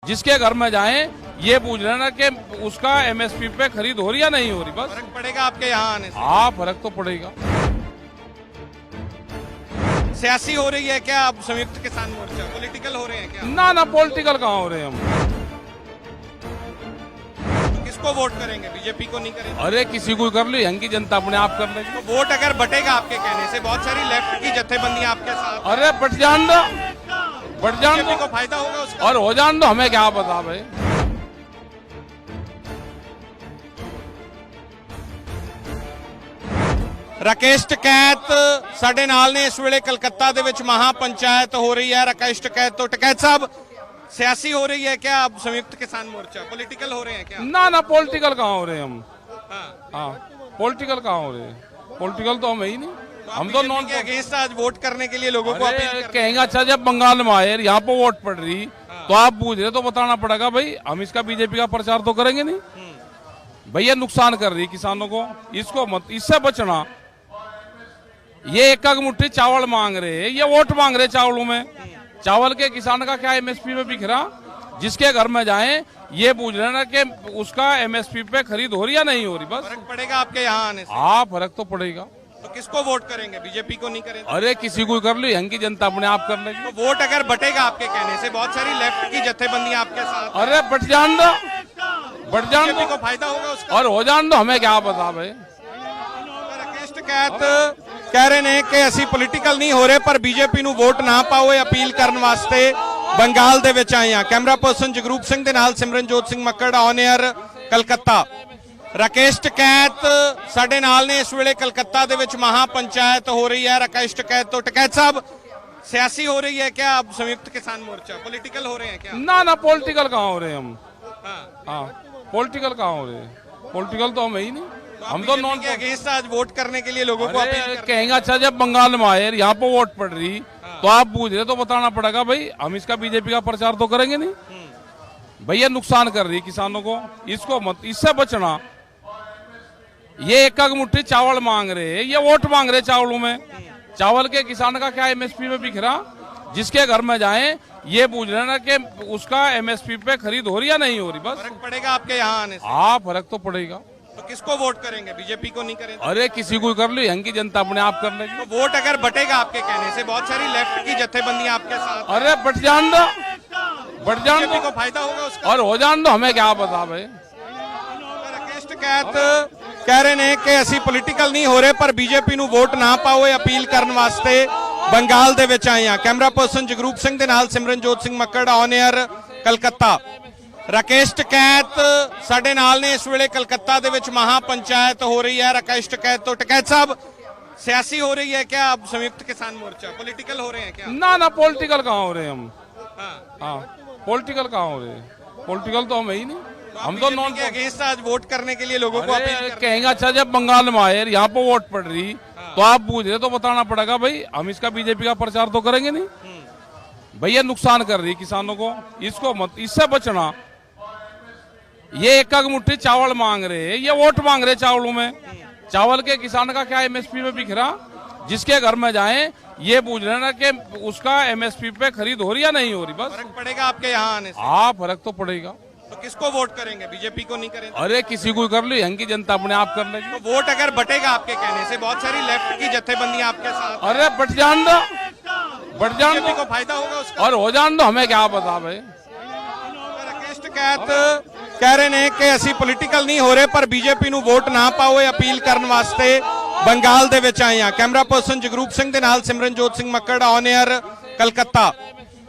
जिसके घर में जाएं ये पूछ लेना कि उसका एमएसपी पे खरीद हो रही या नहीं हो रही। बस फर्क पड़ेगा आपके यहाँ आने से? हाँ, फर्क तो पड़ेगा। सियासी हो रही है क्या अब संयुक्त किसान मोर्चा? पॉलिटिकल हो रहे हैं क्या? ना पॉलिटिकल कहाँ हो रहे हैं हम। तो किसको वोट करेंगे? बीजेपी को नहीं करेंगे? अरे किसी को कर लो, यहाँ की जनता अपने आप कर लेगी। तो वोट अगर बटेगा आपके कहने से, बहुत सारी लेफ्ट की जत्थेबंदियां आपके साथ, अरे बट जान दो, बट जान बीजेपी दो को फायदा होगा उसका। और हो जान दो, हमें क्या पता भाई। राकेश टकैत ਸਾਡੇ ਨਾਲ ਨੇ। ਇਸ ਵੇਲੇ कलकत्ता ਦੇ ਵਿੱਚ महापंचायत हो रही है। राकेश टकैत तो टकैत साहब, सियासी हो रही है क्या अब संयुक्त किसान मोर्चा? पॉलिटिकल हो रहे हैं क्या? ना पॉलिटिकल कहाँ हो रहे हैं हम। हाँ। हाँ, पॉलिटिकल कहाँ हो रहे हैं। पॉलिटिकल तो हम है ही नहीं। हम तो नॉन के अगेंस्ट आज वोट करने के लिए लोगों को अपील कर रहे हैं। कहेंगे अच्छा जब बंगाल में आए यहाँ पे वोट पड़ रही तो आप पूछ रहे तो बताना पड़ेगा भाई। हम इसका बीजेपी का प्रचार तो करेंगे नहीं। भैया नुकसान कर रही किसानों को, इसको मत, इससे बचना। ये एक मुट्ठी चावल मांग रहे हैं, ये वोट मांग रहे चावलों में। चावल के किसान का क्या एमएसपी में बिक रहा। जिसके घर में जाएं ये पूछ लेना कि उसका एमएसपी पे खरीद हो रही या नहीं हो रही। बस फर्क पड़ेगा आपके यहाँ आने से? हाँ, फर्क तो पड़ेगा। तो किसको वोट करेंगे? बीजेपी को नहीं करेंगे? अरे किसी को कर लो, यहाँ की जनता अपने आप कर लेगी। तो वोट अगर बटेगा आपके कहने से, बहुत सारी लेफ्ट की जत्थेबंदियां आपके साथ, अरे बट जान दो, बट जान बीजेपी दो को फायदा होगा उसका। और हो जान दो, हमें क्या पता भाई। राकेश टकैत कह रहे ने कि ਅਸੀਂ ਪੋਲੀਟੀਕਲ ਨਹੀਂ ਹੋ ਰਹੇ, ਪਰ ਬੀਜੇਪੀ ਨੂੰ ਵੋਟ ਨਾ ਪਾਓ, ਇਹ ਅਪੀਲ ਕਰਨ ਵਾਸਤੇ ਬੰਗਾਲ ਦੇ ਵਿੱਚ ਆਏ ਆ। ਕੈਮਰਾ ਪਰਸਨ ਜਗਰੂਪ ਸਿੰਘ ਦੇ ਨਾਲ ਸਿਮਰਨਜੋਤ ਸਿੰਘ ਮੱਕੜ, ਔਨ 에ਅਰ ਕਲਕੱਤਾ। ਰਾਕੇਸ਼ ਟਕੈਤ ਸਾਡੇ ਨਾਲ ਨੇ। ਇਸ ਵੇਲੇ ਕਲਕੱਤਾ ਦੇ ਵਿੱਚ महापंचायत हो रही है। राकेश टकैत तो टकैत साहब, सियासी हो रही है क्या अब संयुक्त किसान मोर्चा? पॉलिटिकल हो रहे हैं क्या? ना पॉलिटिकल कहाँ हो रहे हैं हम। हाँ। हाँ, पॉलिटिकल कहाँ हो रहे हैं। पॉलिटिकल तो हम है ही नहीं। हम तो नॉन के अगेंस्ट आज वोट करने के लिए लोगों को अपील कर रहे हैं। कहेंगे अच्छा जब बंगाल में आए यहाँ पे वोट पड़ रही तो आप पूछ रहे तो बताना पड़ेगा भाई। हम इसका बीजेपी का प्रचार तो करेंगे नहीं। भैया नुकसान कर रही किसानों को, इसको मत, इससे बचना। ये एक मुट्ठी चावल मांग रहे हैं, ये वोट मांग रहे चावलों में। चावल के किसान का क्या एमएसपी में बिक रहा। जिसके घर में जाएं ये पूछ लेना कि उसका एमएसपी पे खरीद हो रही या नहीं हो रही। बस फर्क पड़ेगा आपके यहाँ आने से? हाँ, फर्क तो पड़ेगा। तो किसको वोट करेंगे? बीजेपी को नहीं करेंगे? अरे किसी को कर लो, यहाँ की जनता अपने आप कर लेगी। तो वोट अगर बटेगा आपके कहने से, बहुत सारी लेफ्ट की जत्थेबंदियां आपके साथ, अरे बट जान दो, बट जान बीजेपी दो को फायदा होगा उसका। और हो जान दो, हमें क्या पता भाई। ਰਾਕੇਸ਼ ਟਕੈਤ ਕਹਿ ਰਹੇ ਨੇ ਕਿ ਅਸੀਂ ਪੋਲੀਟੀਕਲ ਨਹੀਂ ਹੋ ਰਹੇ, ਪਰ ਬੀਜੇਪੀ ਨੂੰ ਵੋਟ ਨਾ ਪਾਓ, ਇਹ ਅਪੀਲ ਕਰਨ ਵਾਸਤੇ ਬੰਗਾਲ ਦੇ ਵਿੱਚ ਆਏ ਆ। ਕੈਮਰਾ ਪਰਸਨ ਜਗਰੂਪ ਸਿੰਘ ਦੇ ਨਾਲ ਸਿਮਰਨਜੋਤ ਸਿੰਘ ਮੱਕੜ, ਔਨ 에ਅਰ ਕਲਕੱਤਾ। ਰਾਕੇਸ਼ ਟਕੈਤ ਸਾਡੇ ਨਾਲ ਨੇ। ਇਸ ਵੇਲੇ ਕਲਕੱਤਾ ਦੇ ਵਿੱਚ महापंचायत हो रही है। राकेश टकैत तो टकैत साहब, सियासी हो रही है क्या अब संयुक्त किसान मोर्चा? पॉलिटिकल हो रहे हैं क्या? ना पॉलिटिकल कहाँ हो रहे हैं हम। हाँ। हाँ, पॉलिटिकल कहाँ हो रहे हैं। पॉलिटिकल तो हम है ही नहीं। हम तो नॉन के अगेंस्ट आज वोट करने के लिए लोगों को अपील कर रहे हैं। कहेंगे अच्छा जब बंगाल में आए यहाँ पे वोट पड़ रही तो आप पूछ रहे तो बताना पड़ेगा भाई। हम इसका बीजेपी का प्रचार तो करेंगे नहीं। भैया नुकसान कर रही किसानों को, इसको मत, इससे बचना। ये एक मुट्ठी चावल मांग रहे हैं, ये वोट मांग रहे चावलों में। चावल के किसान का क्या एमएसपी में बिक रहा। जिसके घर में जाएं ये पूछ लेना कि उसका एमएसपी पे खरीद हो रही या नहीं हो रही। बस फर्क पड़ेगा आपके यहाँ आने से? हाँ, फर्क तो पड़ेगा। तो किसको वोट करेंगे? बीजेपी को नहीं करेंगे? अरे किसी को कर लो, यहाँ की जनता अपने आप कर लेगी। तो वोट अगर बटेगा आपके कहने से, बहुत सारी लेफ्ट की जत्थेबंदियां आपके साथ, अरे बट जान दो, बट जान बीजेपी दो को फायदा होगा उसका। और हो जान दो, हमें क्या पता भाई। ਰਾਕੇਸ਼ ਟਕੈਤ ਕਹਿ ਰਹੇ ਨੇ ਕਿ ਅਸੀਂ ਪੋਲੀਟੀਕਲ ਨਹੀਂ ਹੋ ਰਹੇ, ਪਰ ਬੀਜੇਪੀ ਨੂੰ ਵੋਟ ਨਾ ਪਾਓ, ਇਹ ਅਪੀਲ ਕਰਨ ਵਾਸਤੇ ਬੰਗਾਲ ਦੇ ਵਿੱਚ ਆਏ ਆ। ਕੈਮਰਾ ਪਰਸਨ ਜਗਰੂਪ ਸਿੰਘ ਦੇ ਨਾਲ ਸਿਮਰਨਜੋਤ ਸਿੰਘ ਮੱਕੜ, ਔਨ 에ਅਰ ਕਲਕੱਤਾ।